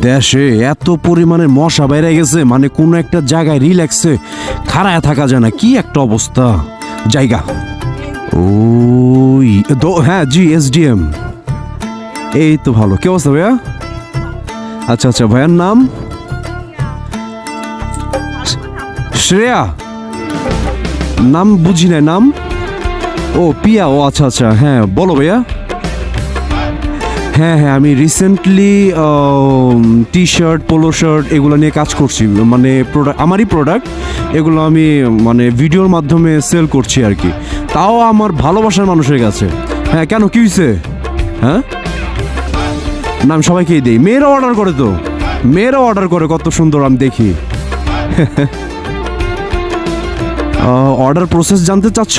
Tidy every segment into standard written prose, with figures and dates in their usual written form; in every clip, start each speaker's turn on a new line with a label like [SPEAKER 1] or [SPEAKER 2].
[SPEAKER 1] দেশে এত পরিমাণে মশা বাইরে গেছে, মানে কোনো একটা জায়গায় রিল্যাক্সে খাড়ায় থাকা যায় না, কি একটা অবস্থা জায়গা। ওই হ্যাঁ জি এসডিএম। এই তো ভালো, কি অবস্থা ভাইয়া? আচ্ছা আচ্ছা, ভাইয়ার নাম? শ্রেয়া? নাম বুঝি না, নাম? ও পিয়া, ও আচ্ছা আচ্ছা, হ্যাঁ বলো ভাইয়া। হ্যাঁ হ্যাঁ, আমি recently T shirt, polo shirt এগুলো নিয়ে কাজ করছি, মানে প্রোডাক্ট আমারই প্রোডাক্ট, এগুলো আমি মানে ভিডিওর মাধ্যমে সেল করছি আর কি, তাও আমার ভালোবাসার মানুষের কাছে। হ্যাঁ কেন, কি হয়েছে? হ্যাঁ না, আমি সবাইকেই দিই, মেয়েরা অর্ডার করে, তো মেয়েরা অর্ডার করে, কত সুন্দর আমি দেখি। অর্ডার প্রসেস জানতে চাচ্ছ?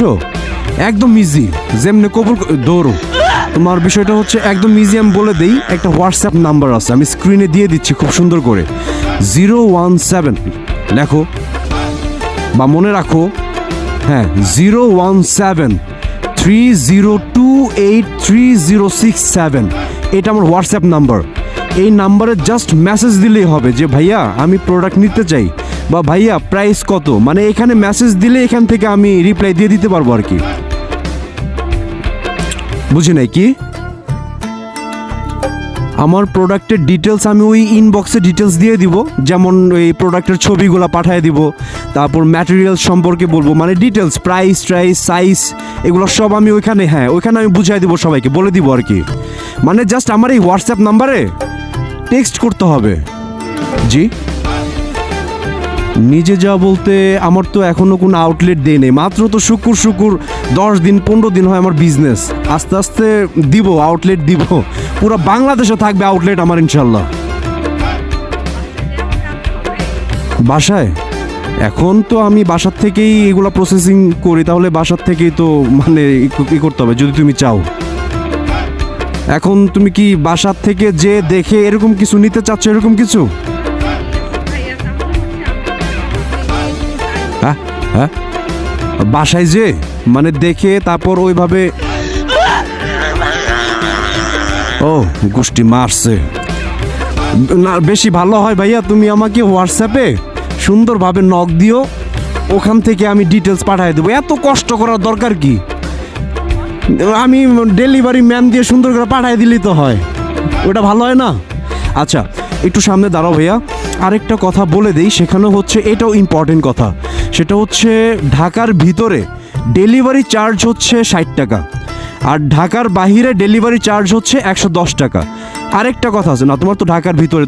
[SPEAKER 1] একদম ইজি, যেমনি কবুল দৌড়ো। তোমার বিষয়টা হচ্ছে একদম ইজি, আমি বলে দিই, একটা হোয়াটসঅ্যাপ নাম্বার আছে, আমি স্ক্রিনে দিয়ে দিচ্ছি খুব সুন্দর করে। 017 লেখো বা মনে রাখো, হ্যাঁ 017-302-83067, এটা আমার হোয়াটসঅ্যাপ নাম্বার। এই নাম্বারে জাস্ট মেসেজ দিলেই হবে যে ভাইয়া আমি প্রোডাক্ট নিতে চাই, বা ভাইয়া প্রাইস কত, মানে এখানে মেসেজ দিলে এখান থেকে আমি রিপ্লাই দিয়ে দিতে পারবো আর কি। বুঝি নাই কি? আমার প্রোডাক্টের ডিটেলস আমি ওই ইনবক্সে ডিটেলস দিয়ে দিব, যেমন ওই প্রোডাক্টের ছবিগুলো পাঠিয়ে দিব, তারপর ম্যাটেরিয়াল সম্পর্কে বলবো, মানে ডিটেলস, প্রাইস সাইজ এগুলো সব আমি ওইখানে, হ্যাঁ ওইখানে আমি বুঝাই দিব, সবাইকে বলে দিব আর কি। মানে জাস্ট আমার এই হোয়াটসঅ্যাপ নাম্বারে টেক্সট করতে হবে। জি নিজে যা বলতে, আমার তো এখনো কোনো আউটলেট দেই নেই, মাত্র তো শুক্র 10 দিন 15 দিন হয় আমার বিজনেস, আস্তে আস্তে দিব, আউটলেট দিব, পুরো বাংলাদেশে থাকবে আউটলেট আমার ইনশাল্লাহ। বাসায় এখন তো আমি বাসার থেকেই এগুলো প্রসেসিং করি, তাহলে বাসার থেকেই তো মানে ই করতে হবে যদি তুমি চাও। এখন তুমি কি বাসার থেকে যে দেখে এরকম কিছু নিতে চাচ্ছ, এরকম কিছু? হ্যাঁ হ্যাঁ, বাসায় যে মানে দেখে তারপর ওইভাবে, ও গোষ্ঠী মারছে না, বেশি ভালো হয় ভাইয়া তুমি আমাকে হোয়াটসঅ্যাপে সুন্দরভাবে নক দিও, ওখান থেকে আমি ডিটেলস পাঠিয়ে দেবো, এত কষ্ট করার দরকার কি? আমি ডেলিভারি ম্যান দিয়ে সুন্দর করে পাঠিয়ে দিলেই তো হয়, ওটা ভালো হয় না? আচ্ছা একটু সামনে দাঁড়াও ভাইয়া, আরেকটা কথা বলে দেই, সেখানে হচ্ছে এটাও ইম্পর্টেন্ট কথা, সেটা হচ্ছে ঢাকার ভিতরে ডেলিভারি চার্জ হচ্ছে 60 টাকা, আর ঢাকার বাহিরে ডেলিভারি চার্জ হচ্ছে 110 টাকা। আরেকটা কথা আছে না, তোমার তো ঢাকার ভিতরে